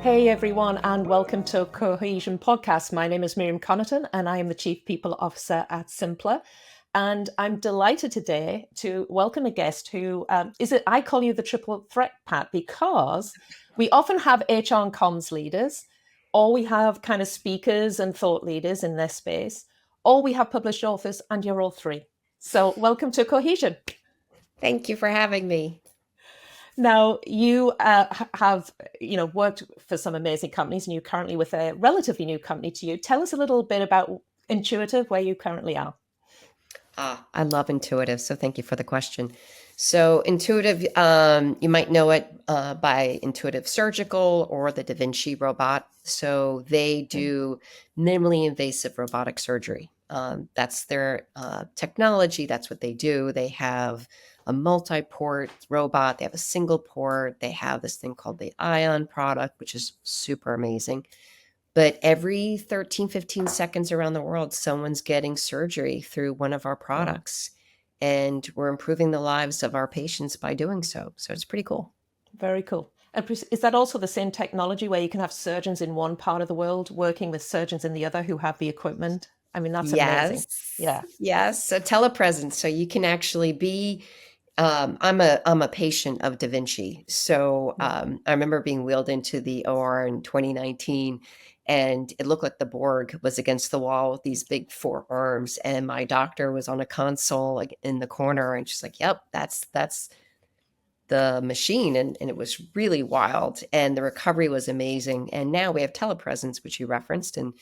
Hey everyone, and welcome to Cohesion Podcast. My name is Miriam Connaughton, and I am the Chief People Officer at Simpler. And I'm delighted today to welcome a guest who is it? I call you the triple threat, Pat, because we often have HR and comms leaders, or we have kind of speakers and thought leaders in their space, or we have published authors, and you're all three. So, welcome to Cohesion. Thank you for having me. Now, you have, worked for some amazing companies, and you're currently with a relatively new company to you. Tell us a little bit about Intuitive, where you currently are. I love Intuitive, so thank you for the question. So Intuitive, you might know it by Intuitive Surgical or the Da Vinci robot. So they do minimally invasive robotic surgery. That's their technology. That's what they do. They have a multi-port robot. They have a single port. They have this thing called the Ion product, which is super amazing. But every 13, 15 seconds around the world, someone's getting surgery through one of our Wow, products. And we're improving the lives of our patients by doing so. So it's pretty cool. very cool. And is that also the same technology where you can have surgeons in one part of the world working with surgeons in the other who have the equipment? I mean, that's amazing. Yes. Yeah. Yes. So telepresence. So you can actually be I'm a patient of Da Vinci. So Yeah. I remember being wheeled into the OR in 2019, and it looked like the Borg was against the wall with these big four arms. And my doctor was on a console like in the corner, and she's like, "Yep, that's the machine." And it was really wild, and the recovery was amazing. And now we have telepresence, which you referenced, and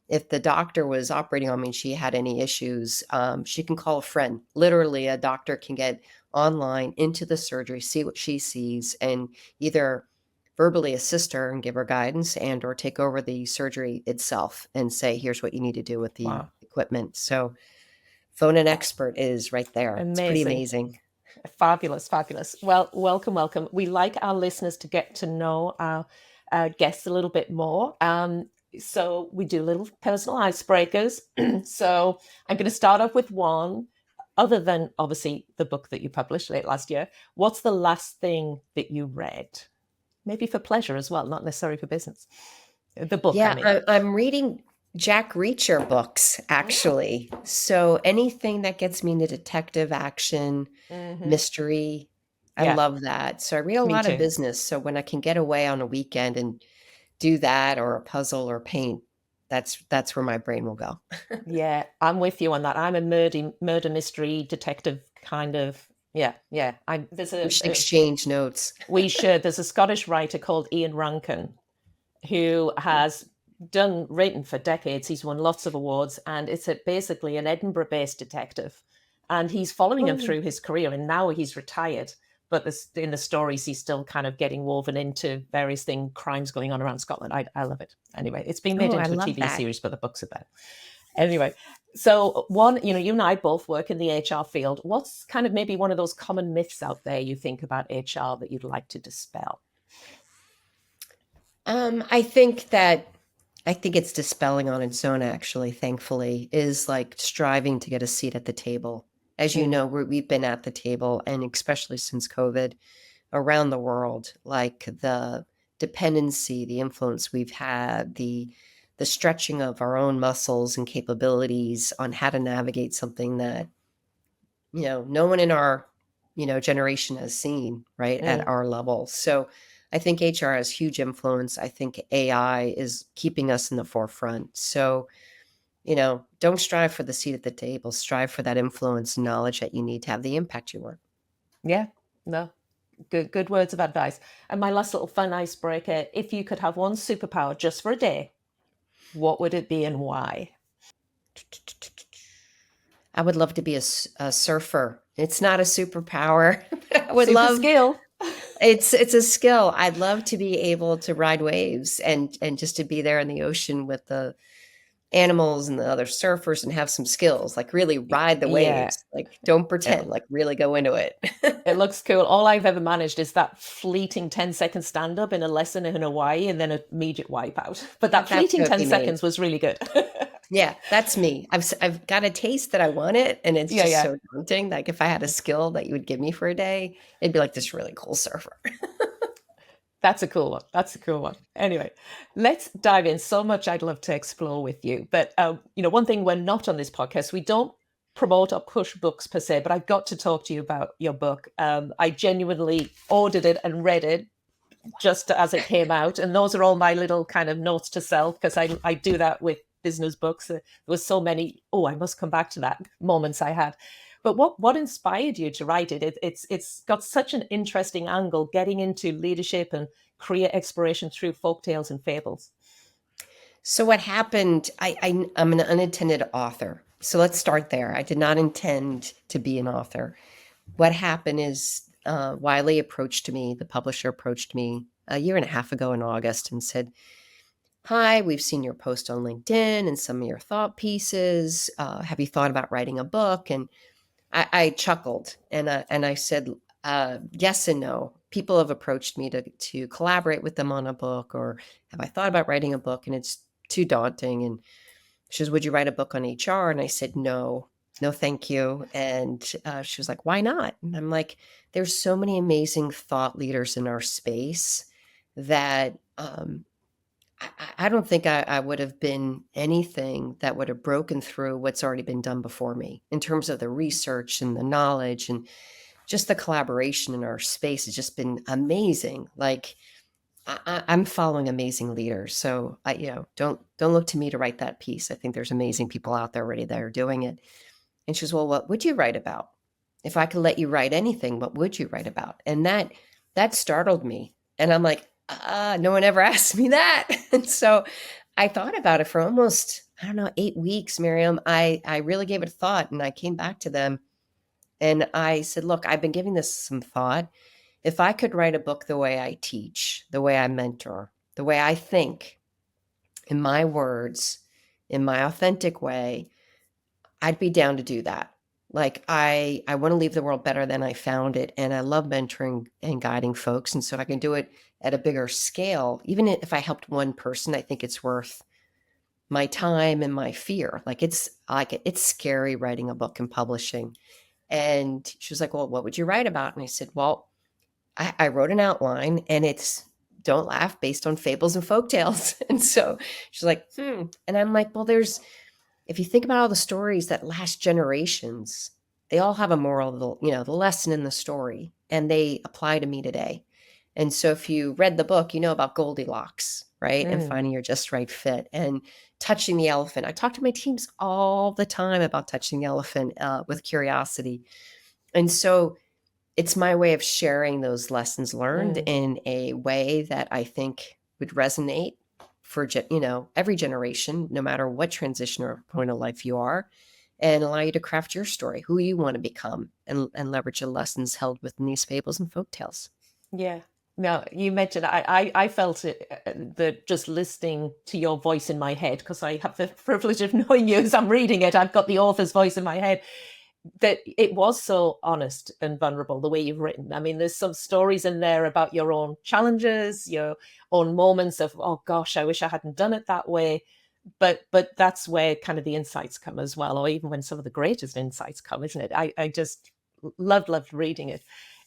if the doctor was operating on me and she had any issues, she can call a friend. Literally, a doctor can get online into the surgery, see what she sees, and either verbally assist her and give her guidance and or take over the surgery itself and say, here's what you need to do with the Wow. equipment. So phone an expert is right there. It's pretty Amazing. amazing. Fabulous, fabulous. Well, welcome, welcome. We like our listeners to get to know our guests a little bit more. So we do little personal icebreakers. So I'm going to start off with one. Other than obviously the book that you published late last year, what's the last thing that you read? Maybe for pleasure as well, not necessarily for business. The book, I Yeah, mean. I'm reading Jack Reacher books, Oh. actually. So anything that gets me into detective action, Hmm. mystery, I Yeah, love that. So I read a me lot of too. business. So when I can get away on a weekend and do that or a puzzle or paint, that's where my brain will go. Yeah, I'm with you on that. I'm a murder mystery detective kind of. Yeah, yeah. I there's We should exchange notes. there's a Scottish writer called Ian Rankin who has done written for decades. He's won lots of awards, and it's basically an Edinburgh-based detective, and he's following him Oh, through his career. And now he's retired, but in the stories, he's still kind of getting woven into various crimes going on around Scotland. I love it. Anyway, it's been made oh, I into a love TV that. series, but the books are there. Anyway, so one, you and I both work in the HR field. What's kind of maybe one of those common myths out there you think about HR that you'd like to dispel? I think that I think it's dispelling on its own, actually, thankfully, is like striving to get a seat at the table. As you Mm, know, we've been at the table, and especially since COVID, around the world, like the dependency, the influence we've had, the stretching of our own muscles and capabilities on how to navigate something that, no one in our, generation has seen, right, at mm. our level. So I think HR has huge influence. I think AI is keeping us in the forefront. So, don't strive for the seat at the table, strive for that influence and knowledge that you need to have the impact you want. Yeah, no, good words of advice. And my last little fun icebreaker: if you could have one superpower just for a day, what would it be and why? I would love to be a surfer. It's not a superpower. I would Super love skill. it's a skill. I'd love to be able to ride waves and just to be there in the ocean with the animals and the other surfers and have some skills, like really ride the Yeah, waves. Like don't it, pretend, like really go into it. it looks cool. All I've ever managed is that fleeting 10-second stand up in a lesson in Hawaii and then an immediate wipeout. But that That fleeting would 10 be me. seconds was really good. Yeah, that's me. I've got a taste that I want it, and it's Yeah, just yeah. so daunting. Like if I had a skill that you would give me for a day, it'd be like this really cool surfer. That's a cool one. That's a cool one. Anyway, let's dive in. So much I'd love to explore with you. But one thing we're not on this podcast, we don't promote or push books per se, but I've got to talk to you about your book. I genuinely ordered it and read it just as it came out, and those are all my little kind of notes to self because I do that with business books. There was so many. Oh, I must come back to that moments I had. But what inspired you to write it? It's got such an interesting angle, getting into leadership and career exploration through folktales and fables. So what happened, I'm an unintended author. So let's start there. I did not intend to be an author. What happened is Wiley approached me, the publisher approached me a year and a half ago in August and said, "Hi, we've seen your post on LinkedIn and some of your thought pieces. Have you thought about writing a book?" And I chuckled and I said, yes and no. People have approached me to collaborate with them on a book, or have I thought about writing a book? And it's too daunting. And she says, "Would you write a book on HR?" And I said, "No, no, thank you." And she was like, "Why not?" And I'm like, there's so many amazing thought leaders in our space that I don't think I would have been anything that would have broken through what's already been done before me in terms of the research and the knowledge and just the collaboration in our space has just been amazing. Like I'm following amazing leaders, so don't look to me to write that piece. I think there's amazing people out there already that are doing it. And she goes, "Well, what would you write about? If I could let you write anything, what would you write about?" And that startled me. And I'm like, no one ever asked me that. And so I thought about it for almost, I don't know, 8 weeks, Miriam. I really gave it a thought and I came back to them and I said, "Look, I've been giving this some thought. If I could write a book the way I teach, the way I mentor, the way I think, in my words, in my authentic way, I'd be down to do that. Like I want to leave the world better than I found it, and I love mentoring and guiding folks. And so if I can do it at a bigger scale, even if I helped one person, I think it's worth my time and my fear. It's scary writing a book and publishing." And she was like, "Well, what would you write about?" And I said, "Well, I wrote an outline and it's, don't laugh, based on fables and folktales." And so she's like, "Hmm." And I'm like, "Well, if you think about all the stories that last generations, they all have a moral, the lesson in the story, and they apply to me today. And so if you read the book, you know about Goldilocks, right? And Mm, finding your just right fit and touching the elephant. I talk to my teams all the time about touching the elephant with curiosity. And so it's my way of sharing those lessons learned mm. in a way that I think would resonate for every generation, no matter what transition or point of life you are, and allow you to craft your story, who you want to become, and leverage the lessons held within these fables and folktales. Yeah. No, you mentioned I felt it that just listening to your voice in my head because I have the privilege of knowing you as I'm reading it. I've got the author's voice in my head. That it was so honest and vulnerable the way you've written. I mean, there's some stories in there about your own challenges, your own moments of, oh gosh, I wish I hadn't done it that way. But that's where kind of the insights come as well, or even when some of the greatest insights come, isn't it? I just loved reading it.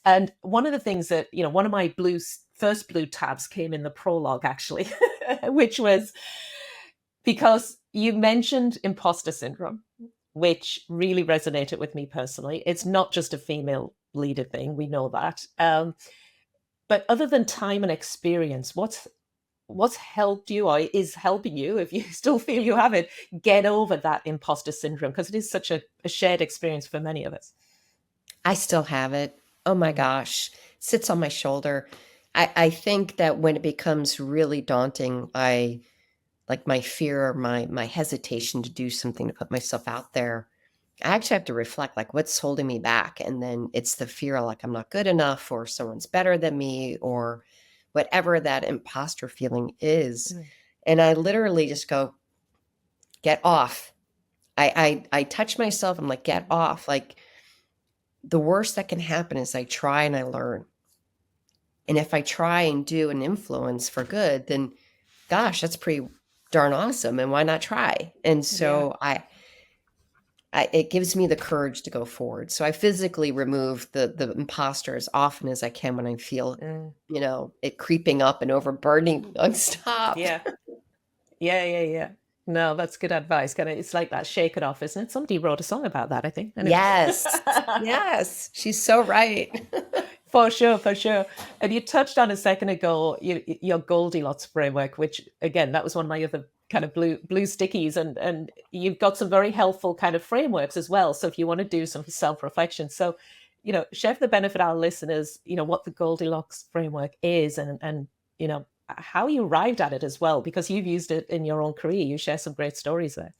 And one of the things that, one of my first blue tabs came in the prologue actually, which was because you mentioned imposter syndrome, which really resonated with me personally. It's not just a female leader thing, we know that. But other than time and experience, what's helped you or is helping you, if you still feel you have it, get over that imposter syndrome? Because it is such a shared experience for many of us. I still have it. Oh my Mm, gosh, sits on my shoulder. I think that when it becomes really daunting, like my fear or my hesitation to do something, to put myself out there, I actually have to reflect, like, what's holding me back? And then it's the fear, like I'm not good enough or someone's better than me or whatever that imposter feeling is. mm, And I literally just go, "Get off." I touch myself. I'm like, "Get mm. off." Like the worst that can happen is I try and I learn. And if I try and do an influence for good, then gosh, that's pretty darn awesome. And why not try? And Yeah. so it gives me the courage to go forward. So I physically remove the imposter as often as I can when I feel, Mm. it creeping up and overburdening nonstop. Yeah. Yeah, yeah, yeah. No, that's good advice. Kind of, it's like that shake it off, isn't it? Somebody wrote a song about that, I think. Anyway. Yes. Yes. She's so right. For sure, for sure. And you touched on a second ago your Goldilocks framework, which again, that was one of my other kind of blue stickies, and you've got some very helpful kind of frameworks as well. So if you want to do some self reflection, so share for the benefit of our listeners, what the Goldilocks framework is, and how you arrived at it as well, because you've used it in your own career. You share some great stories there.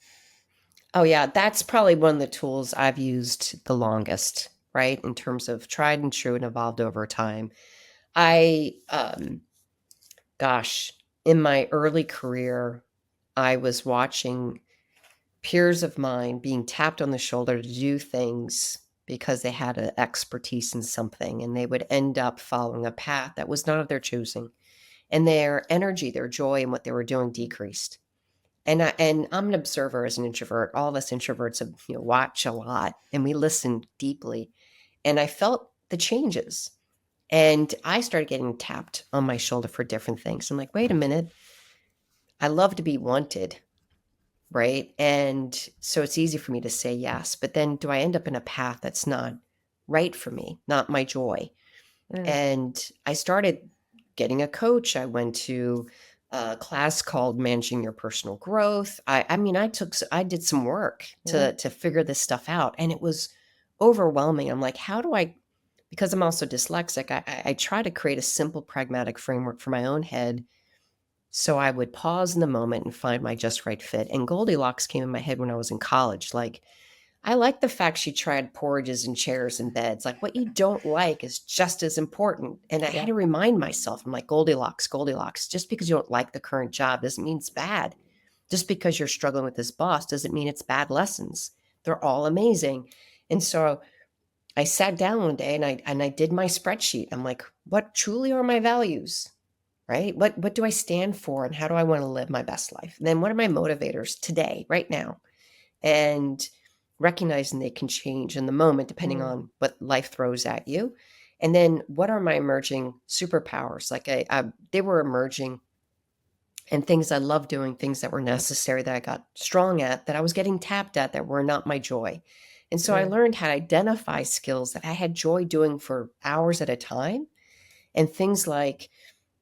Oh, yeah. That's probably one of the tools I've used the longest, right? In terms of tried and true and evolved over time. I, gosh, in my early career, I was watching peers of mine being tapped on the shoulder to do things because they had an expertise in something, and they would end up following a path that was not of their choosing. And their energy, their joy in what they were doing decreased. And I'm an observer as an introvert. All of us introverts watch a lot and we listen deeply. And I felt the changes. And I started getting tapped on my shoulder for different things. I'm like, wait a minute. I love to be wanted, right? And so it's easy for me to say yes. But then do I end up in a path that's not right for me, not my joy? Mm, And I started getting a coach. I went to a class called Managing Your Personal Growth. I mean, I did some work mm, to figure this stuff out, and it was overwhelming. I'm like, how do I? Because I'm also dyslexic, I try to create a simple, pragmatic framework for my own head, so I would pause in the moment and find my just right fit. And Goldilocks came in my head when I was in college. Like, I like the fact she tried porridges and chairs and beds. Like, what you don't like is just as important. And I had yeah. to remind myself, I'm like, Goldilocks, Goldilocks. Just because you don't like the current job doesn't mean it's bad. Just because you're struggling with this boss doesn't mean it's bad lessons. They're all amazing. And so I sat down one day and I did my spreadsheet. I'm like, what truly are my values? Right? What do I stand for, and how do I want to live my best life? And then what are my motivators today, right now? And recognizing they can change in the moment depending Mm, on what life throws at you. And then what are my emerging superpowers? Like they were emerging, and things I love doing, things that were necessary that I got strong at, that I was getting tapped at, that were not my joy. And so I mm, learned how to identify skills that I had joy doing for hours at a time, and things like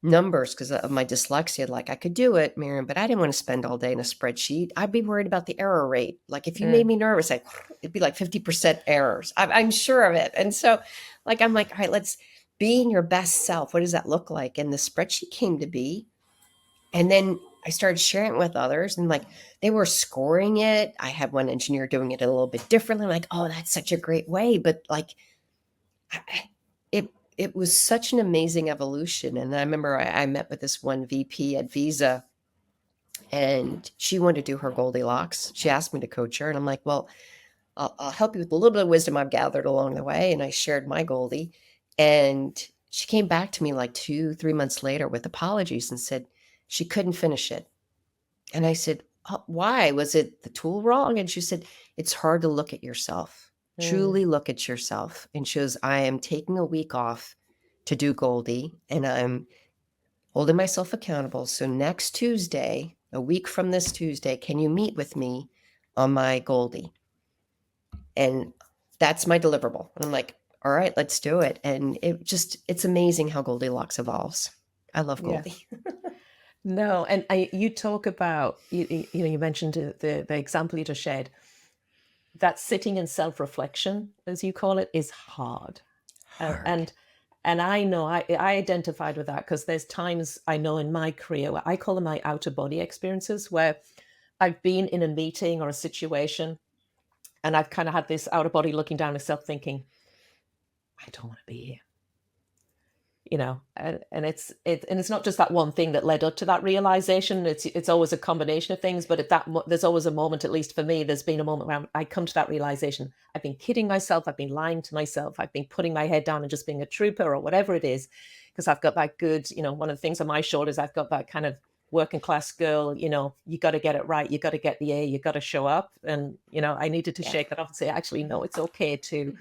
numbers, because of my dyslexia. Like, I could do it, Miriam, but I didn't want to spend all day in a spreadsheet. I'd be worried about the error rate. Like, if you made mm, me nervous, it'd be like 50% errors. I'm sure of it. And so, like, I'm like, all right, let's be your best self. What does that look like? And the spreadsheet came to be. And then I started sharing it with others, and like, they were scoring it. I had one engineer doing it a little bit differently. Like, oh, that's such a great way. But like, it it was such an amazing evolution. And I remember I met with this one VP at Visa, and she wanted to do her Goldilocks. She asked me to coach her, and I'm like, well, I'll help you with a little bit of wisdom I've gathered along the way. And I shared my Goldie, and she came back to me like 2, 3 months later with apologies and said she couldn't finish it. And I said, why? Was it the tool wrong? And she said, it's hard to look at yourself, mm. truly look at yourself. And she goes, I am taking a week off to do Goldie, and I'm holding myself accountable. So next Tuesday, a week from this Tuesday, can you meet with me on my Goldie? And that's my deliverable. And I'm like, all right, let's do it. And it's amazing how Goldilocks evolves. I love Yeah. Goldie. No, and you talk about you mentioned the example you just shared, that sitting in self-reflection, as you call it, is hard. Uh, Hard. and and I know I identified with that because there's times I know in my career where I call them my outer body experiences, where I've been in a meeting or a situation and I've kind of had this outer body looking down at myself thinking, I don't want to be here. And it's not just that one thing that led up to that realization. It's always a combination of things, but there's always a moment, at least for me, there's been a moment where I come to that realization. I've been kidding myself, I've been lying to myself, I've been putting my head down and just being a trooper or whatever it is, because I've got that good, one of the things on my shoulders, I've got that kind of working class girl, you got to get it right. You got to get the A, you got to show up. And, I needed to Yeah. shake that off and say, actually, no, it's okay to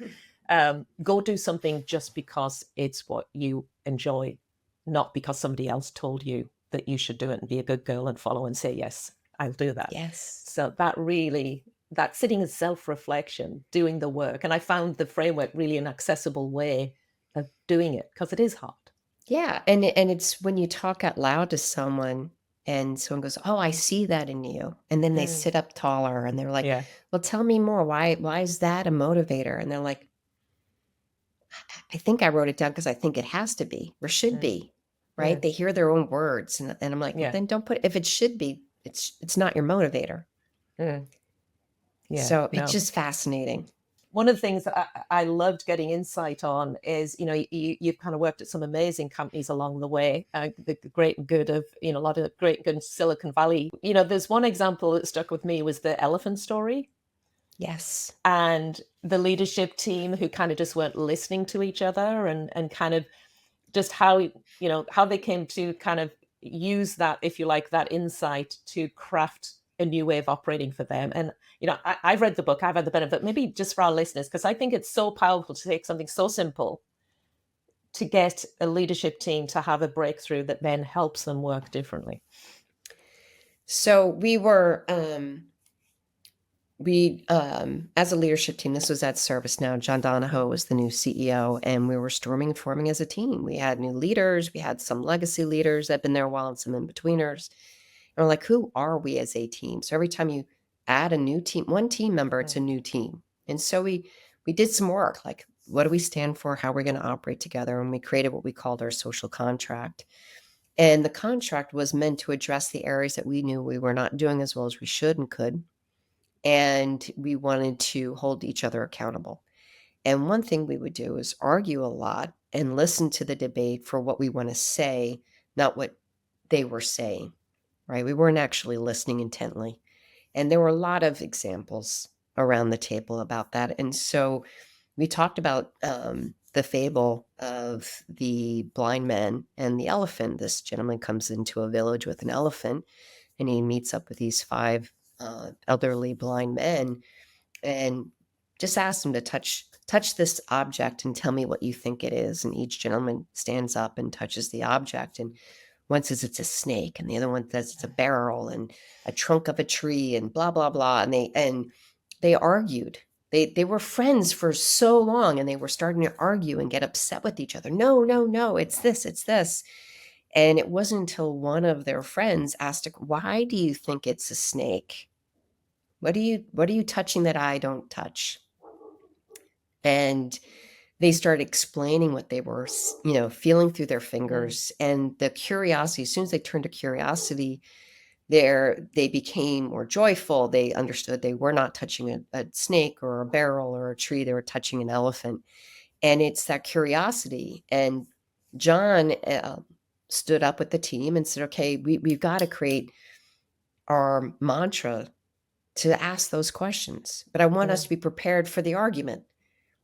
go do something just because it's what you enjoy, not because somebody else told you that you should do it, and be a good girl and follow and say, yes, I'll do that. Yes. So that sitting in self-reflection, doing the work. And I found the framework really an accessible way of doing it, because it is hard. Yeah, and it's when you talk out loud to someone and someone goes, "Oh, I see that in you." And then they Mm. sit up taller and they're like, Yeah. "Well, tell me more. Why is that a motivator?" And they're like, "I think I wrote it down because I think it has to be or should Mm. be." Right? Mm. They hear their own words and I'm like, "Well, Yeah. then don't put if it should be, it's not your motivator." Mm. Yeah. So, it's No. just fascinating. One of the things that I loved getting insight on is, you've kind of worked at some amazing companies along the way, the great and good of, a lot of great and good in Silicon Valley. There's one example that stuck with me was the elephant story, Yes. and the leadership team who kind of just weren't listening to each other, and kind of just how they came to kind of use that, if you like, that insight to craft a new way of operating for them. And I've read the book, I've had the benefit, maybe just for our listeners, because I think it's so powerful to take something so simple to get a leadership team to have a breakthrough that then helps them work differently. So, we as a leadership team, this was at ServiceNow. John Donahoe was the new CEO, and we were storming and forming as a team. We had new leaders, we had some legacy leaders that had been there a while and some in-betweeners. And we're like, who are we as a team? So every time you add a new team, one team member, it's a new team. And so we did some work, like what do we stand for, how we're going to operate together, and we created what we called our social contract. And the contract was meant to address the areas that we knew we were not doing as well as we should and could, and we wanted to hold each other accountable. And one thing we would do is argue a lot and listen to the debate for what we want to say, not what they were saying, right? We weren't actually listening intently. And there were a lot of examples around the table about that. And so we talked about the fable of the blind man and the elephant. This gentleman comes into a village with an elephant, and he meets up with these five elderly blind men and just asks them to touch this object and tell me what you think it is. And each gentleman stands up and touches the object. And one says it's a snake, and the other one says it's a barrel and a trunk of a tree and blah blah blah. And they argued. They were friends for so long, and they were starting to argue and get upset with each other. No, no, no, it's this, it's this. And it wasn't until one of their friends asked, "Why do you think it's a snake? What are you touching that I don't touch?" And they started explaining what they were, feeling through their Mm. fingers, and the curiosity. As soon as they turned to curiosity, they became more joyful. They understood they were not touching a snake or a barrel or a tree. They were touching an elephant. And it's that curiosity. And John stood up with the team and said, "Okay, we've got to create our mantra to ask those questions. But I want us Mm. to be prepared for the argument.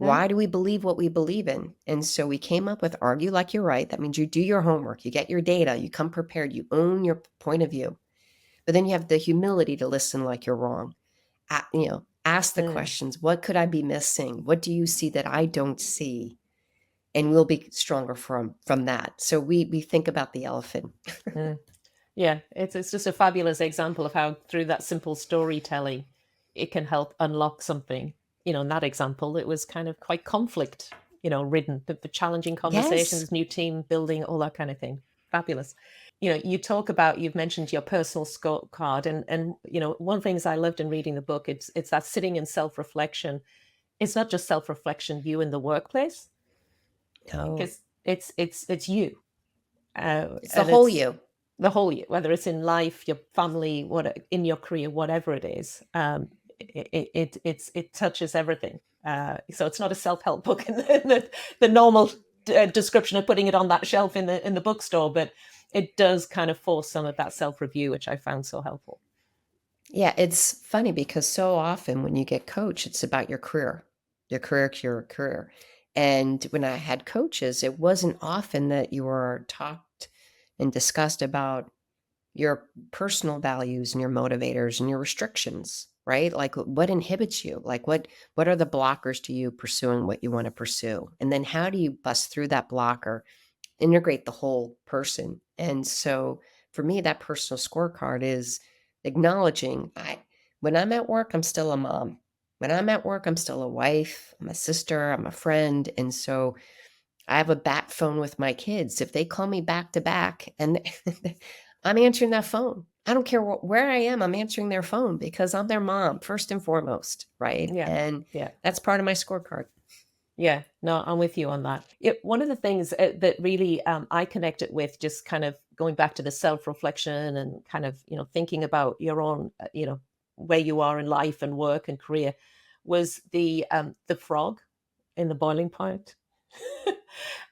Mm. Why do we believe what we believe in?" And so we came up with argue like you're right. That means you do your homework, you get your data, you come prepared, you own your point of view. But then you have the humility to listen like you're wrong. Ask the Mm. questions. What could I be missing? What do you see that I don't see? And we'll be stronger from that. So we think about the elephant. Mm. Yeah, it's just a fabulous example of how through that simple storytelling, it can help unlock something. In that example, it was kind of quite conflict, ridden, the challenging Yes. conversations, new team building, all that kind of thing. Fabulous. You've mentioned your personal scorecard, and one of the things I loved in reading the book, it's that sitting in self-reflection. It's not just self-reflection, you in the workplace, No. because it's you, It's the and whole it's you. the whole year, whether it's in life, your family, what in your career, whatever it is. It touches everything. So it's not a self-help book in the normal description of putting it on that shelf in the bookstore, but it does kind of force some of that self-review, which I found so helpful. Yeah, it's funny because so often when you get coached, it's about your career, your career. And when I had coaches, it wasn't often that you were talked and discussed about your personal values and your motivators and your restrictions, right? Like what inhibits you? Like what are the blockers to you pursuing what you want to pursue? And then how do you bust through that blocker, integrate the whole person? And so for me, that personal scorecard is acknowledging I when I'm at work, I'm still a mom. When I'm at work, I'm still a wife, I'm a sister, I'm a friend. And so I have a bat phone with my kids. If they call me back to back and I'm answering that phone. I don't care where I am, I'm answering their phone because I'm their mom first and foremost, right? Yeah. And Yeah. that's part of my scorecard. Yeah, no, I'm with you on that. One of the things that really I connected with, just kind of going back to the self-reflection and kind of, thinking about your own, where you are in life and work and career, was the frog in the boiling point.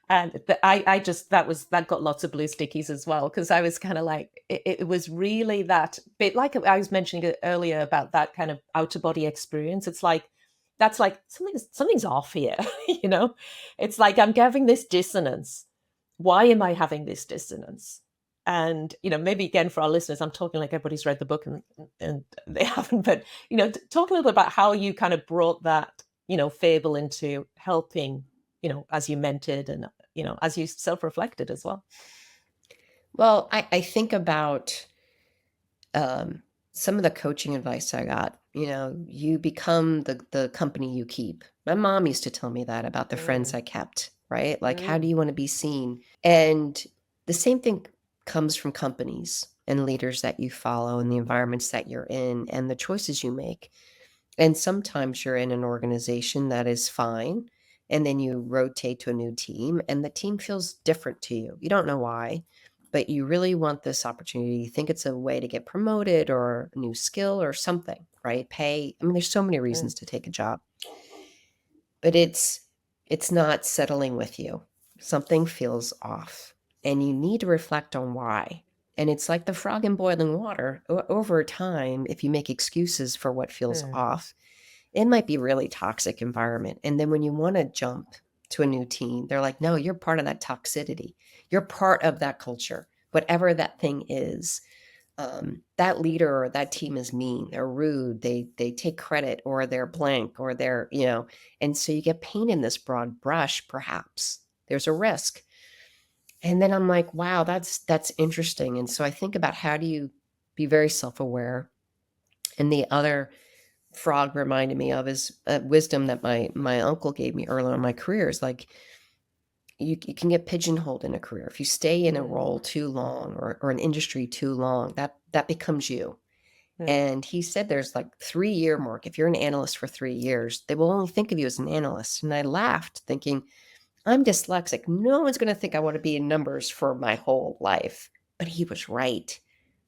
And I just that got lots of blue stickies as well, because I was kind of like it was really that bit, like I was mentioning it earlier about that kind of out of body experience. It's like that's like something's off here, you know. It's like I'm having this dissonance. Why am I having this dissonance? And maybe again for our listeners, I'm talking like everybody's read the book and they haven't, but talk a little bit about how you kind of brought that fable into helping as you mentored and, as you self-reflected as well. Well, I think about um, some of the coaching advice I got. You become the company you keep. My mom used to tell me that about the friends Mm, I kept, right? Like, how do mm, you want to be seen? And the same thing comes from companies and leaders that you follow and the environments that you're in and the choices you make. And sometimes you're in an organization that is fine, and then you rotate to a new team, and the team feels different to you. You don't know why, but you really want this opportunity. You think it's a way to get promoted or a new skill or something, right? Pay. I mean, there's so many mm, reasons to take a job, but it's not settling with you. Something feels off, and you need to reflect on why. And it's like the frog in boiling water. Over time, if you make excuses for what feels mm, off, it might be really toxic environment. And then when you want to jump to a new team, they're like, no, you're part of that toxicity. You're part of that culture, whatever that thing is. That leader or that team is mean, they're rude, they take credit or they're blank or they're. And so you get painted this broad brush, perhaps. There's a risk. And then I'm like, wow, that's interesting. And so I think about how do you be very self-aware. And the other frog reminded me of is wisdom that my uncle gave me early in my career is like you can get pigeonholed in a career if you stay in a mm, role too long or an industry too long, that becomes you. mm, And he said there's like 3-year mark. If you're an analyst for 3 years, they will only think of you as an analyst. And I laughed thinking, I'm dyslexic, no one's going to think I want to be in numbers for my whole life. But he was right.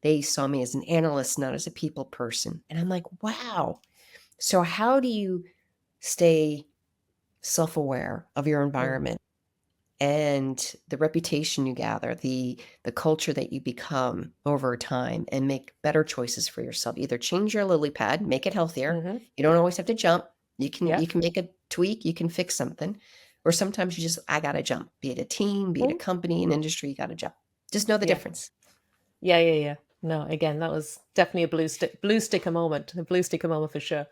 They saw me as an analyst, not as a people person. And I'm like, wow. So how do you stay self-aware of your mm, environment and the reputation you gather, the culture that you become over time and make better choices for yourself? Either change your lily pad, make it healthier. mm-hmm. You don't always have to jump. You can Yeah. you can make a tweak, you can fix something. Or sometimes you just I got to jump. Be it a team, be it a Mm, company, an industry, you got to jump. Just know the yeah. difference. Yeah. Yeah. Yeah. No, again, that was definitely a blue sticker moment, a blue sticker moment for sure.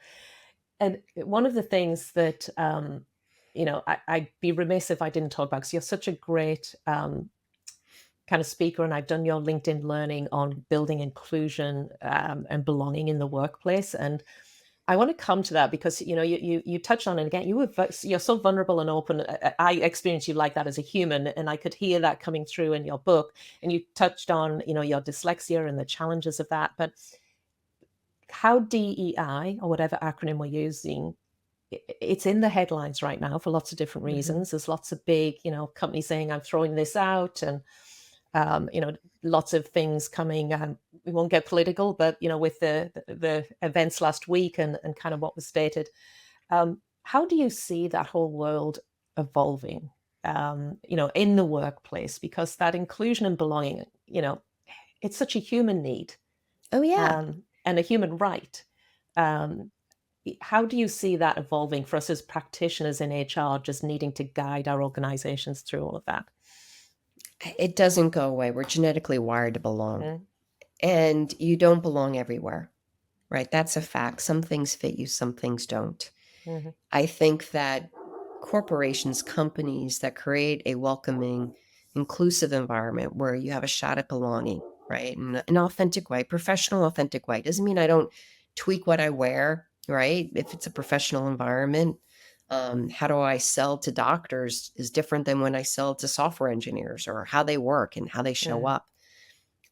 And one of the things that I'd be remiss if I didn't talk about, because you're such a great kind of speaker, and I've done your LinkedIn learning on building inclusion and belonging in the workplace. And I want to come to that because you touched on it again. You're so vulnerable and open. I experienced you like that as a human, and I could hear that coming through in your book. And you touched on your dyslexia and the challenges of that. But how DEI, or whatever acronym we're using, it's in the headlines right now for lots of different Mhm. reasons. There's lots of big, companies saying I'm throwing this out, and um, you know, lots of things coming. We won't get political, but with the events last week and kind of what was stated, how do you see that whole world evolving? In the workplace, because that inclusion and belonging, it's such a human need Oh yeah. and a human right. Um, how do you see that evolving for us as practitioners in HR, just needing to guide our organizations through all of that? It doesn't go away. We're genetically wired to belong. Mm, And you don't belong everywhere, right? That's a fact. Some things fit you, some things don't. Hmm. I think that corporations, companies that create a welcoming, inclusive environment where you have a shot at belonging, right? In an authentic way, professional, authentic way. Doesn't mean I don't tweak what I wear, right? If it's a professional environment, how do I sell to doctors is different than when I sell to software engineers or how they work and how they show Mm, up.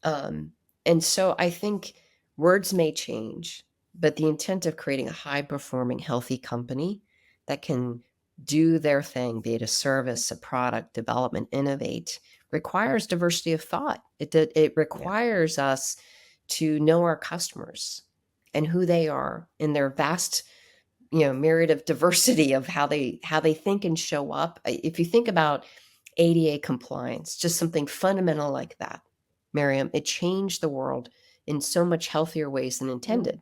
Um, and so I think words may change, but the intent of creating a high performing, healthy company that can do their thing, be it a service, a product, development, innovate, requires diversity of thought. It yeah. requires us to know our customers and who they are in their vast, myriad of diversity of how they think and show up. If you think about ADA compliance, just something fundamental like that, Miriam, it changed the world in so much healthier ways than Mm, intended.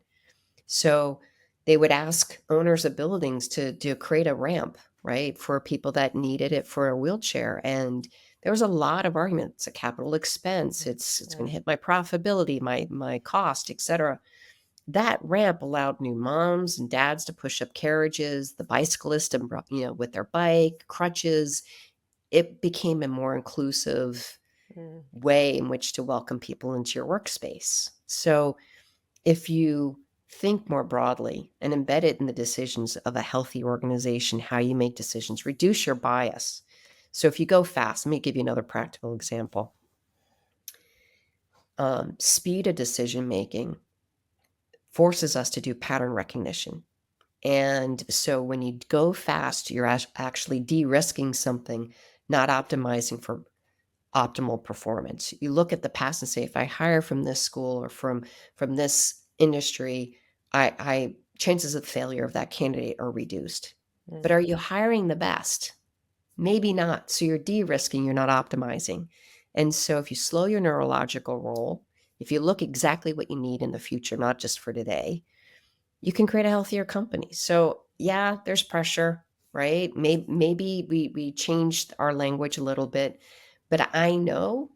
So they would ask owners of buildings to create a ramp, right, for people that needed it for a wheelchair. And there was a lot of arguments, a capital expense. mm, It's going to mm, hit my profitability, my cost, etc. That ramp allowed new moms and dads to push up carriages, the bicyclist and with their bike, crutches. It became a more inclusive mm. way in which to welcome people into your workspace. So if you think more broadly and embed it in the decisions of a healthy organization, how you make decisions, reduce your bias. So if you go fast, let me give you another practical example. Speed of decision making forces us to do pattern recognition. And so when you go fast, you're actually de-risking something, not optimizing for optimal performance. You look at the past and say, if I hire from this school or from this industry, I chances of failure of that candidate are reduced. But Mm. are you hiring the best? Maybe not. So you're de-risking, you're not optimizing. And so if you slow your neurological roll, if you look exactly what you need in the future, not just for today, you can create a healthier company. So yeah, there's pressure, right? Maybe we changed our language a little bit, but I know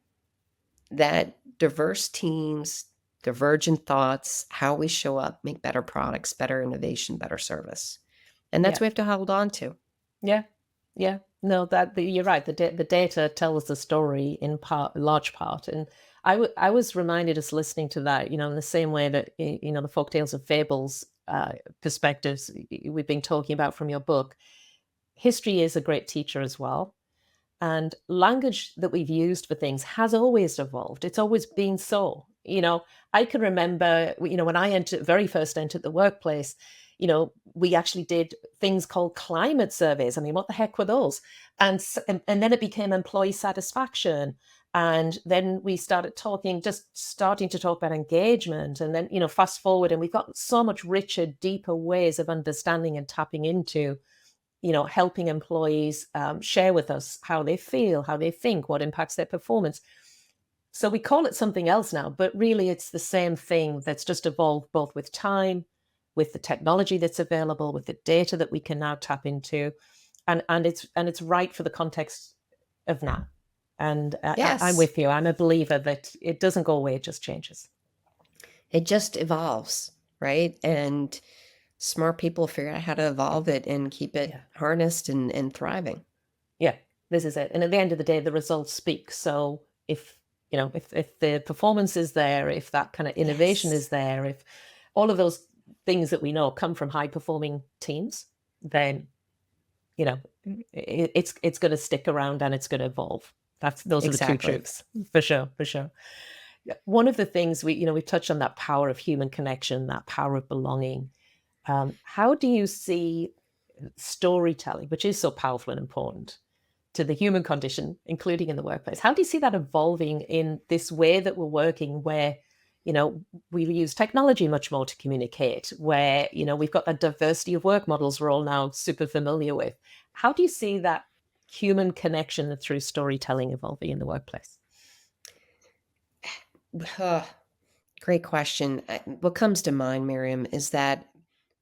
that diverse teams, divergent thoughts, how we show up, make better products, better innovation, better service. And that's Yeah. what we have to hold on to. Yeah. Yeah. No, you're right. The data tells the story in part, large part. And I was reminded as listening to that, in the same way that, the folktales of fables perspectives we've been talking about from your book. History is a great teacher as well. And language that we've used for things has always evolved. It's always been so. I can remember, when I very first entered the workplace, we actually did things called climate surveys. I mean, what the heck were those? And then it became employee satisfaction. And then we starting to talk about engagement. And then, fast forward, and we've got so much richer, deeper ways of understanding and tapping into helping employees share with us how they feel, how they think, what impacts their performance. So we call it something else now, but really it's the same thing that's just evolved both with time, with the technology that's available, with the data that we can now tap into, and it's right for the context of now. And I'm Yes, with you. I'm a believer that it doesn't go away; it just changes. it just evolves, right? And smart people figure out how to evolve it and keep it Yeah. harnessed and thriving. Yeah, this is it. And at the end of the day, the results speak. So if the performance is there, if that kind of innovation Yes, is there, if all of those things that we know come from high performing teams, then you know it's going to stick around and it's going to evolve. Those are the two exactly. truths for sure, for sure. Yeah, one of the things we've touched on, that power of human connection, that power of belonging. How do you see storytelling, which is so powerful and important to the human condition, including in the workplace? How do you see that evolving in this way that we're working, where, we use technology much more to communicate, where, we've got that diversity of work models we're all now super familiar with? How do you see that human connection through storytelling evolving in the workplace? Huh, great question. What comes to mind, Miriam, is that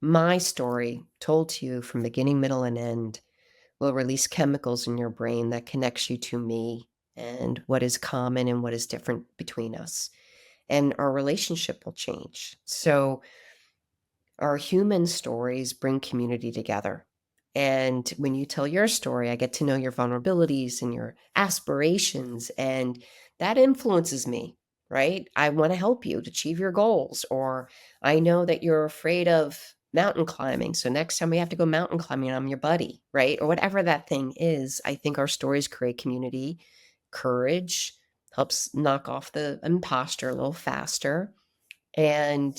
my story, told to you from beginning, middle, and end, will release chemicals in your brain that connects you to me and what is common and what is different between us. and our relationship will change. So our human stories bring community together. And when you tell your story, I get to know your vulnerabilities and your aspirations, and that influences me, right? I want to help you to achieve your goals, or I know that you're afraid of mountain climbing. So next time we have to go mountain climbing, I'm your buddy, right? Or whatever that thing is. I think our stories create community, courage, helps knock off the imposter a little faster, and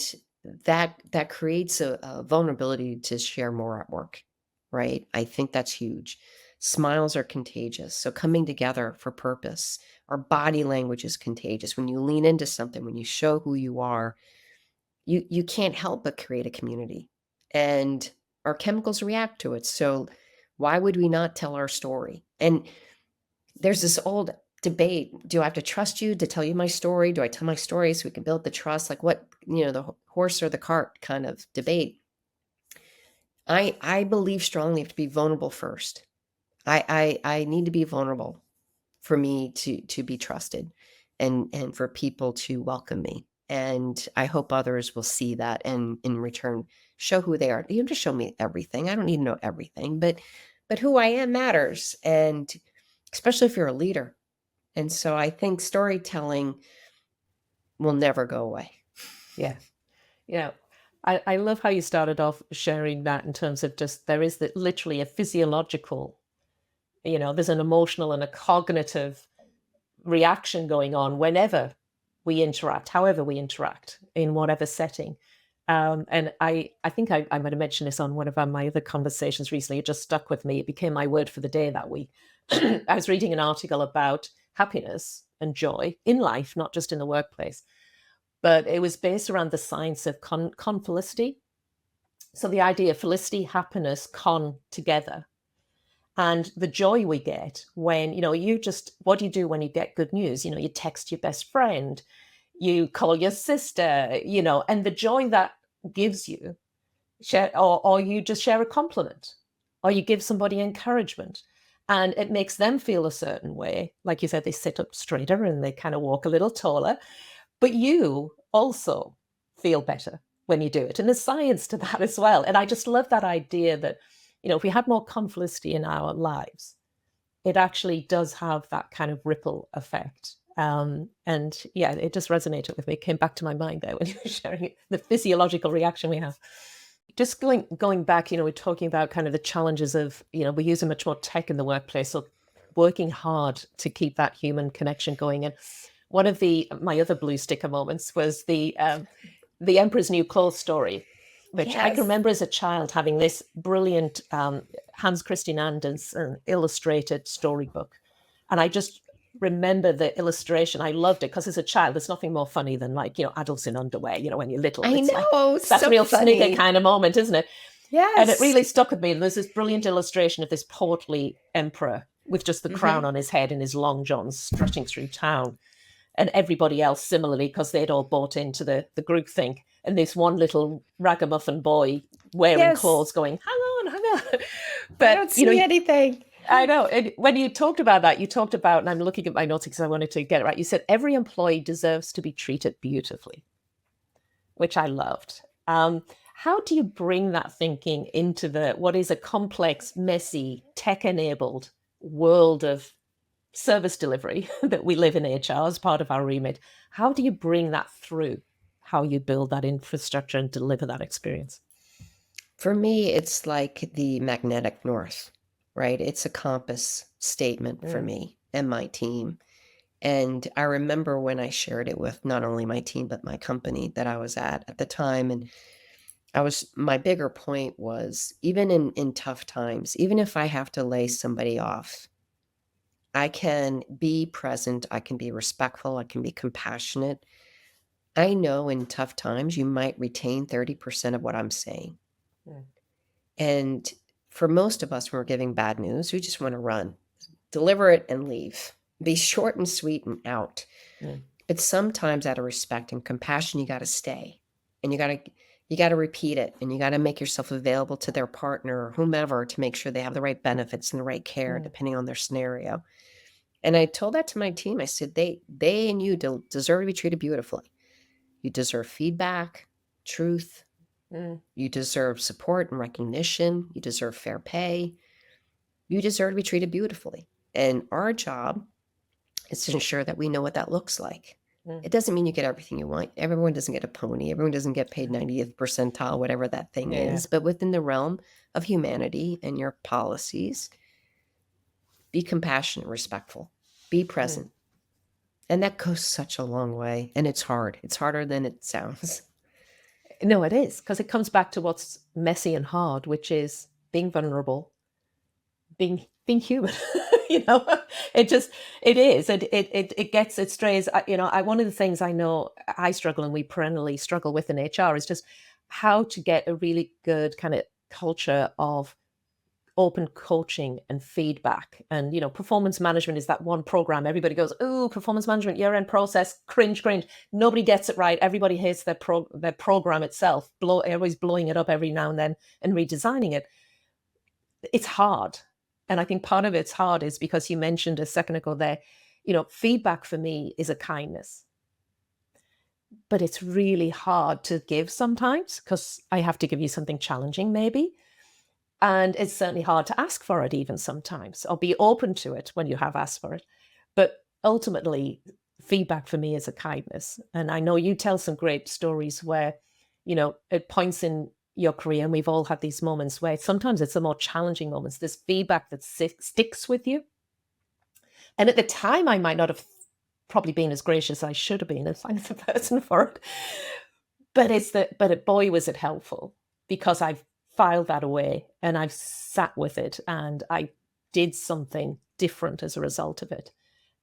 that creates a vulnerability to share more at work, right? I think that's huge. Smiles are contagious, so coming together for purpose. Our body language is contagious. When you lean into something, when you show who you are, you can't help but create a community, and our chemicals react to it. So why would we not tell our story? And there's this old debate. Do I have to trust you to tell you my story? Do I tell my story so we can build the trust? Like what, the horse or the cart kind of debate. I believe strongly you have to be vulnerable first. I need to be vulnerable for me to be trusted, and for people to welcome me. And I hope others will see that and in return show who they are. You don't have to show me everything. I don't need to know everything, but who I am matters. And especially if you're a leader. And so I think storytelling will never go away. Yeah. Yeah. I love how you started off sharing that in terms of just there is literally a physiological, there's an emotional and a cognitive reaction going on whenever we interact, however we interact in whatever setting. And I think I might have mentioned this on one of my other conversations recently. It just stuck with me. It became my word for the day that week. I was reading an article about happiness and joy in life, not just in the workplace, but it was based around the science of confelicity. So the idea of felicity, happiness, together. And the joy we get when, what do you do when you get good news? You text your best friend, you call your sister, and the joy that gives you, or you just share a compliment, or you give somebody encouragement, and it makes them feel a certain way. Like you said, they sit up straighter and they kind of walk a little taller, but you also feel better when you do it. And there's science to that as well. And I just love that idea that, if we had more conflicts in our lives, it actually does have that kind of ripple effect. And yeah, it just resonated with me. It came back to my mind there when you were sharing it, the physiological reaction we have. Just going back, we're talking about kind of the challenges of, we're using much more tech in the workplace, so working hard to keep that human connection going. And one of my other blue sticker moments was the Emperor's New Clothes story, which I can remember as a child having this brilliant Hans Christian Andersen illustrated storybook. And I just remember the illustration. I loved it because as a child, there's nothing more funny than adults in underwear, when you're little. I know. That's so a real funny. snigger kind of moment, isn't it? Yes. And it really stuck with me. And there's this brilliant illustration of this portly emperor with just the crown on his head and his long johns strutting through town. And everybody else similarly, because they'd all bought into the groupthink. And this one little ragamuffin boy wearing clothes going, hang on. But I don't see anything. I know. And when you talked about that, and I'm looking at my notes because I wanted to get it right. You said every employee deserves to be treated beautifully, which I loved. How do you bring that thinking into what is a complex, messy, tech-enabled world of service delivery that we live in HR as part of our remit? How do you bring that through how you build that infrastructure and deliver that experience? For me, it's like the magnetic north, right? It's a compass statement for me and my team. And I remember when I shared it with not only my team, but my company that I was at the time. And my bigger point was even in tough times, even if I have to lay somebody off, I can be present, I can be respectful, I can be compassionate. I know in tough times, you might retain 30% of what I'm saying. And for most of us, when we're giving bad news, we just want to run, deliver it and leave, be short and sweet and out. But sometimes out of respect and compassion, you got to stay and you got to repeat it, and you got to make yourself available to their partner or whomever to make sure they have the right benefits and the right care, depending on their scenario. And I told that to my team. I said, they and you deserve to be treated beautifully. You deserve feedback, truth. Mm. You deserve support and recognition. You deserve fair pay. You deserve to be treated beautifully. And our job is to ensure that we know what that looks like. Mm. It doesn't mean you get everything you want. Everyone doesn't get a pony. Everyone doesn't get paid 90th percentile, whatever that thing Yeah. is. But within the realm of humanity and your policies, be compassionate, respectful, be Mm. present. And that goes such a long way. And it's hard. It's harder than it sounds. No, it is, because it comes back to what's messy and hard, which is being vulnerable, being human. You know, it is. It gets, it strays. One of the things I know I struggle, and we perennially struggle with in HR, is just how to get a really good kind of culture of open coaching and feedback. And performance management is that one program everybody goes, oh, performance management year-end process, cringe. Nobody gets it right. Everybody hates their program itself. Everybody's blowing it up every now and then and redesigning it. It's hard. And I think part of it's hard is because you mentioned a second ago there, feedback for me is a kindness. But it's really hard to give sometimes, because I have to give you something challenging maybe. And it's certainly hard to ask for it even sometimes, or be open to it when you have asked for it. But ultimately, feedback for me is a kindness. And I know you tell some great stories where, at points in your career, and we've all had these moments where sometimes it's the more challenging moments, this feedback that sticks with you. And at the time, I might not have probably been as gracious as I should have been as I'm the person for it. But boy, was it helpful, because I've filed that away and I've sat with it and I did something different as a result of it.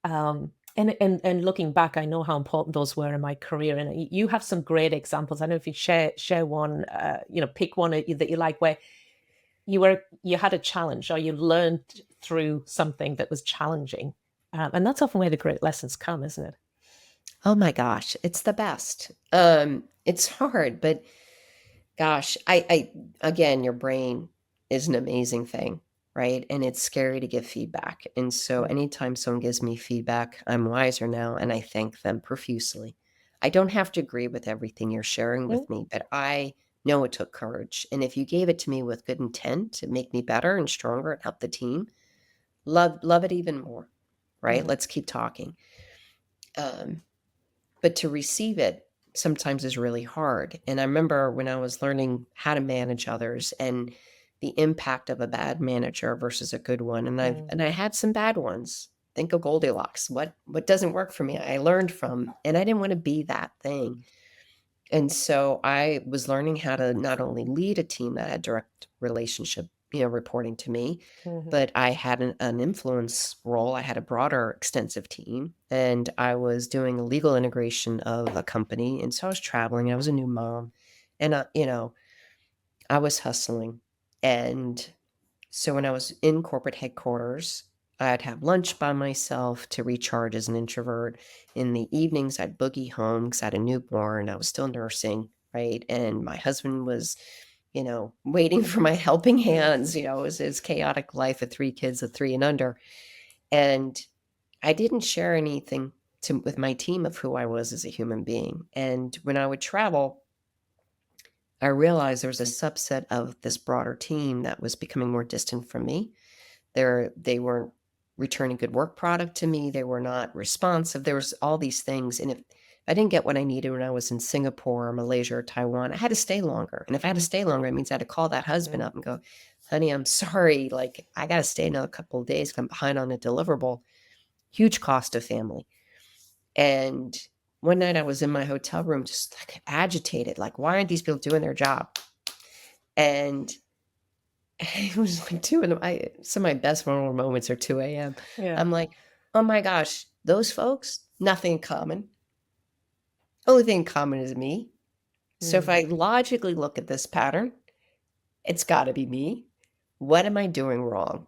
And looking back, I know how important those were in my career. And you have some great examples. I don't know if you share one, pick one that you like, where you had a challenge or you learned through something that was challenging. And that's often where the great lessons come, isn't it? Oh my gosh, it's the best. It's hard, but gosh, again, your brain is an amazing thing, right? And it's scary to give feedback. And so Mm. anytime someone gives me feedback, I'm wiser now and I thank them profusely. I don't have to agree with everything you're sharing Mm. with me, but I know it took courage. And if you gave it to me with good intent to make me better and stronger and help the team, love it even more, right? Mm. Let's keep talking. But to receive it sometimes is really hard. And I remember when I was learning how to manage others and the impact of a bad manager versus a good one. And Mm. I had some bad ones. Think of Goldilocks. What doesn't work for me, I learned from, and I didn't want to be that thing. And so I was learning how to not only lead a team that had direct relationship, reporting to me, Mhm. but I had an influence role. I had a broader, extensive team, and I was doing a legal integration of a company. And so I was traveling. I was a new mom, and I was hustling. And so when I was in corporate headquarters, I'd have lunch by myself to recharge as an introvert. In the evenings, I'd boogie home because I had a newborn. I was still nursing, right? And my husband was, waiting for my helping hands. It was his chaotic life of 3 kids of 3 and under. And I didn't share anything with my team of who I was as a human being. And when I would travel, I realized there was a subset of this broader team that was becoming more distant from me. They weren't returning good work product to me. They were not responsive. There was all these things. And if I didn't get what I needed when I was in Singapore or Malaysia or Taiwan, I had to stay longer. And if I had to stay longer, it means I had to call that husband Mm. up and go, honey, I'm sorry. Like, I got to stay another couple of days 'cause I'm behind on a deliverable. Huge cost of family. And one night I was in my hotel room, just like agitated. Like, why aren't these people doing their job? And it was like 2 in the some of my best vulnerable moments are 2 AM. Yeah. I'm like, "Oh my gosh, those folks, nothing in common. Only thing in common is me. So if Mm. I logically look at this pattern, it's gotta be me. What am I doing wrong?"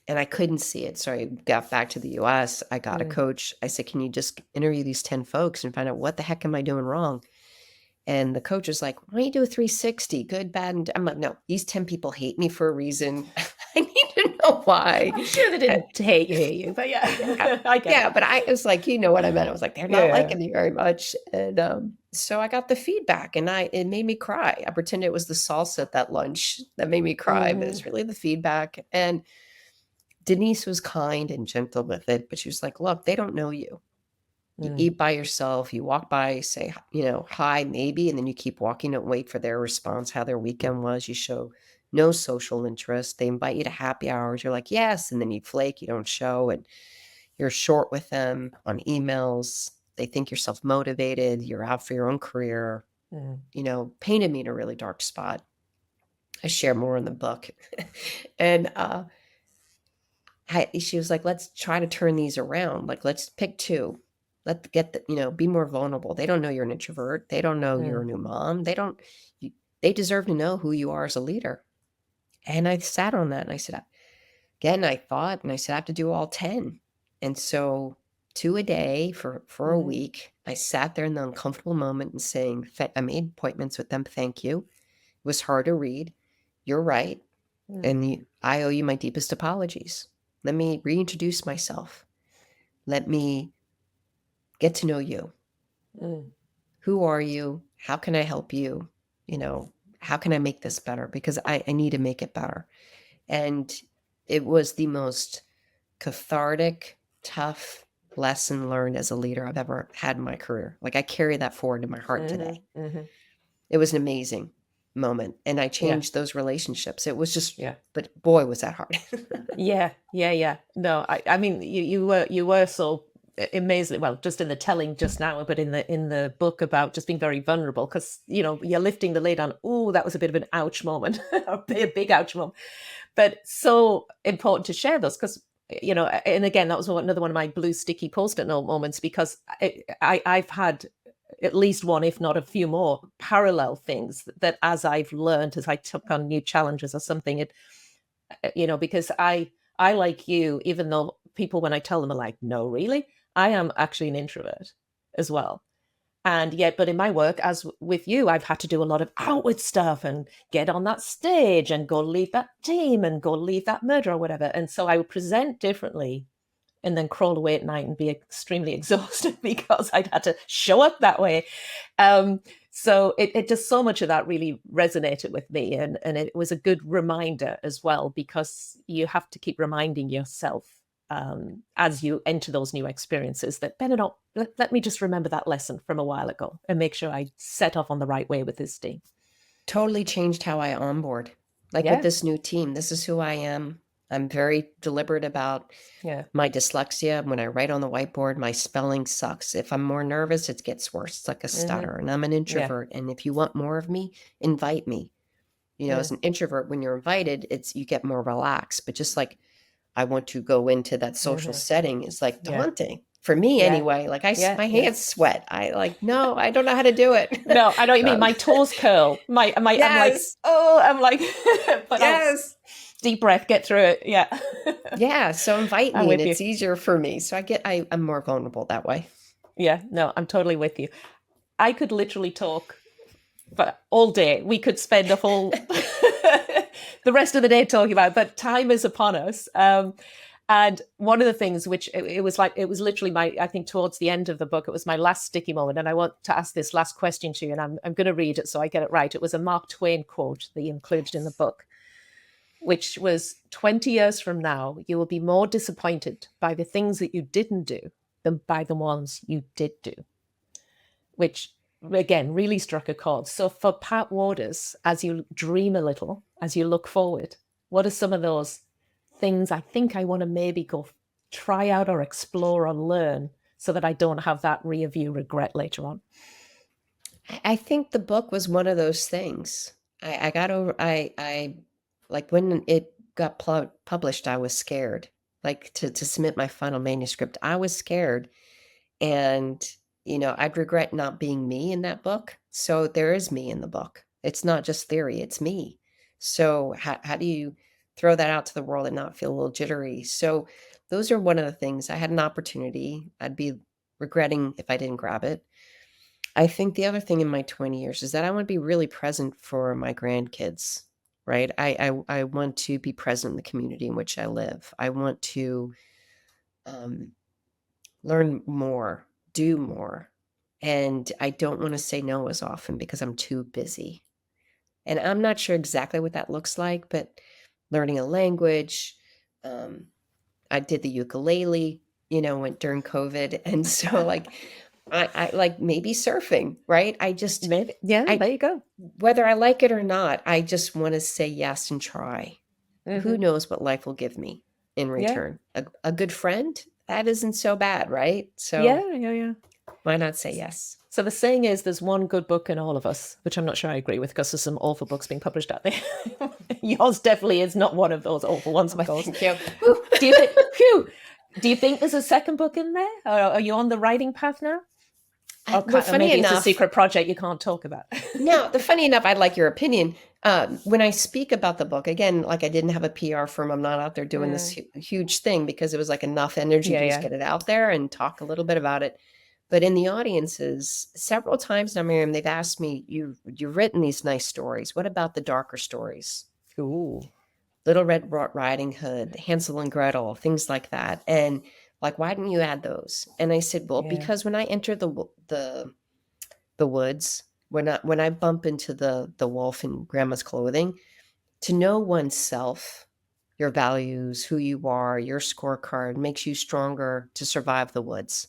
And I couldn't see it. So I got back to the US. I got a Mm. coach. I said, "Can you just interview these 10 folks and find out what the heck am I doing wrong?" And the coach was like, "Why don't you do a 360? Good, bad, and" I'm like, "No, these 10 people hate me for a reason. I need to know why. I'm sure they didn't hate you, but Yeah. yeah, I get Yeah, it. but I was like, you know what I meant. I was like, they're not Yeah. liking me very much. And so I got the feedback and it made me cry. I pretended it was the salsa at that lunch that made me cry, but Hmm. it's really the feedback. And Denise was kind and gentle with it, but she was like, look, they don't know you. You Mm, eat by yourself, you walk by, say, hi, maybe, and then you keep walking and wait for their response, how their weekend was. You show no social interest. They invite you to happy hours. You're like, yes. And then you flake, you don't show, and you're short with them on emails. They think you're self motivated. You're out for your own career, mm, painted me in a really dark spot. I share more in the book. And she was like, let's try to turn these around. Like, let's pick two. Let's get be more vulnerable. They don't know you're an introvert. They don't know you're mm, a new mom. They deserve to know who you are as a leader. And I sat on that and I said, again, I thought, and I said, I have to do all 10. And so 2 a day for a mm, week, I sat there in the uncomfortable moment and saying, I made appointments with them. Thank you. It was hard to read. You're right. mm, And I owe you my deepest apologies. Let me reintroduce myself. Let me get to know you. mm, Who are you? How can I help you? You know, how can I make this better? Because I need to make it better. And it was the most cathartic, tough lesson learned as a leader I've ever had in my career. Like I carry that forward in my heart mhm, today. mhm. It was an amazing moment. And I Yeah, changed those relationships. It was just, yeah. but boy, was that hard. Yeah, yeah, yeah. No, I mean, you were so amazing. Well, just in the telling just now, but in the book about just being very vulnerable, because you're lifting the lid on. Oh, that was a bit of an ouch moment, a big ouch moment. But so important to share those because and again, that was another one of my blue sticky post-it note moments because I've had at least one, if not a few more, parallel things that as I've learned, as I took on new challenges or something, because I like you, even though people when I tell them are like, no, really, I am actually an introvert as well. And yet, but in my work, as with you, I've had to do a lot of outward stuff and get on that stage and go lead that team and go lead that murder or whatever. And so I would present differently and then crawl away at night and be extremely exhausted because I'd had to show up that way. Um, so it just so much of that really resonated with me, and it was a good reminder as well because you have to keep reminding yourself as you enter those new experiences that better not let me just remember that lesson from a while ago and make sure I set off on the right way with this team. Totally changed how I onboard. Like with Yeah, this new team, this is who I am. I'm very deliberate about yeah, my dyslexia. When I write on the whiteboard, my spelling sucks. If I'm more nervous, it gets worse. It's like a mm-hmm. stutter. And I'm an Yeah, introvert. And if you want more of me, invite me. As mm, an introvert, when you're invited, it's you get more relaxed. But just like I want to go into that social mm-hmm. setting is like Yeah, daunting for me yeah, anyway. Like yeah, my yeah. hands sweat. I like, no, I don't know how to do it. No, I know what you mean. So My toes curl. I'm like, yes, oh, I'm like, but I'll yes. deep breath, get through it. Yeah. Yeah, so invite I'm me and with you. it's easier for me. So I'm more vulnerable that way. Yeah, no, I'm totally with you. I could literally talk for all day. We could spend a whole the rest of the day talking about it, but time is upon us. And one of the things which it was literally my, I think towards the end of the book, it was my last sticky moment. And I want to ask this last question to you, and I'm going to read it so I get it right. It was a Mark Twain quote that you included in the book, which was 20 years from now, you will be more disappointed by the things that you didn't do than by the ones you did do, which again really struck a chord. So for Pat Wadors, as you dream a little, as you look forward, what are some of those things I think I want to maybe go try out or explore or learn so that I don't have that rear view regret later on? I think the book was one of those things. I got over I like when it got published, I was scared. Like to submit my final manuscript, I was scared. And I'd regret not being me in that book. So there is me in the book. It's not just theory, it's me. So how do you throw that out to the world and not feel a little jittery? So those are one of the things. I had an opportunity. I'd be regretting if I didn't grab it. I think the other thing in my 20 years is that I want to be really present for my grandkids. right? I want to be present in the community in which I live. I want to um, learn more, do more. And I don't want to say no as often because I'm too busy. And I'm not sure exactly what that looks like, but learning a language, um, I did the ukulele, went during COVID. And so like I like maybe surfing, right? Maybe. Yeah, I there you go. whether I like it or not, I just want to say yes and try. Who Hmm. knows what life will give me in Yeah. return? A good friend, that isn't so bad, right? So Yeah, yeah, yeah. why not say yes? So the saying is there's one good book in all of us, which I'm not sure I agree with because there's some awful books being published out there. Yours definitely is not one of those awful ones, of Oh, course. thank you. Woo. Do you think, phew, do you think there's a second book in there? Or are you on the writing path now? Well, Or funny maybe it's a enough, secret project you can't talk about. no, the funny enough, I'd like your opinion. When I speak about the book, again, like I didn't have a PR firm. I'm not out there doing this Mm. huge thing because it was like enough energy Yeah, to just yeah. get it out there and talk a little bit about it. But in the audiences, several times now, Miriam, they've asked me, you've written these nice stories. What about the darker stories? Ooh. Little Riding Hood, Hansel and Gretel, things like that. And like, why didn't you add those? And I said, well, Yeah. because when I enter the woods, when I bump into the wolf in grandma's clothing, to know oneself, your values, who you are, your scorecard makes you stronger to survive the woods.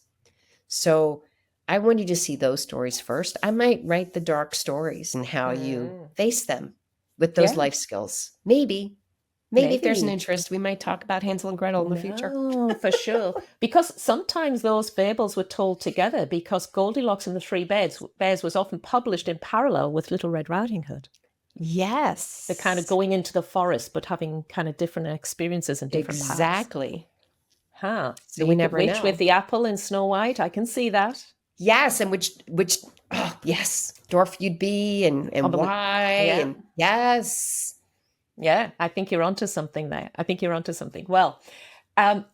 So I want you to see those stories first. I might write the dark stories and how you Mm. face them with those Yeah, life skills. Maybe if there's an maybe. interest, we might talk about Hansel and Gretel in the future. No, for sure. Because sometimes those fables were told together because Goldilocks and the Bears was often published in parallel with Little Red Riding Hood. They're kind of Yes, going into the forest, but having kind of different experiences and different paths. exactly. Huh. So we The never witch with know. the apple in Snow White. I can see that. Yes, and which oh, yes, dwarf you'd be On and the why yeah. and yes. Yeah, I think you're onto something there. I think you're onto something. Well, um,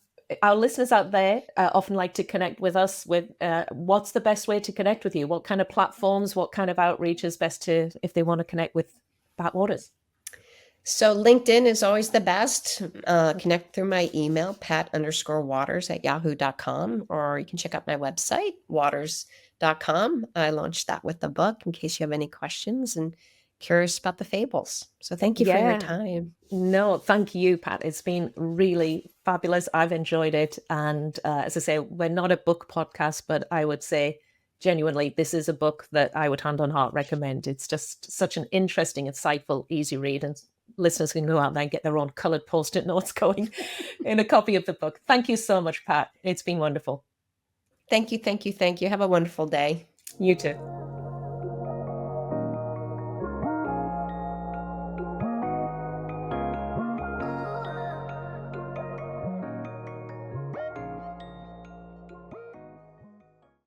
our listeners out there often like to connect with us with what's the best way to connect with you? What kind of platforms, what kind of outreach is best to if they want to connect with Pat Waters? So LinkedIn is always the best. Connect through my email, pat_waters@yahoo.com, or you can check out my website, waters.com. I launched that with the book in case you have any questions and curious about the fables. So thank you for your Yeah. time. No, thank you, Pat. It's been really fabulous. I've enjoyed it. And as I say, we're not a book podcast, but I would say genuinely, this is a book that I would hand on heart recommend. It's just such an interesting, insightful, easy read. And listeners can go out there and get their own colored post-it notes going in a copy of the book. Thank you so much, Pat. It's been wonderful. Thank you, thank you, thank you. Have a wonderful day. You too.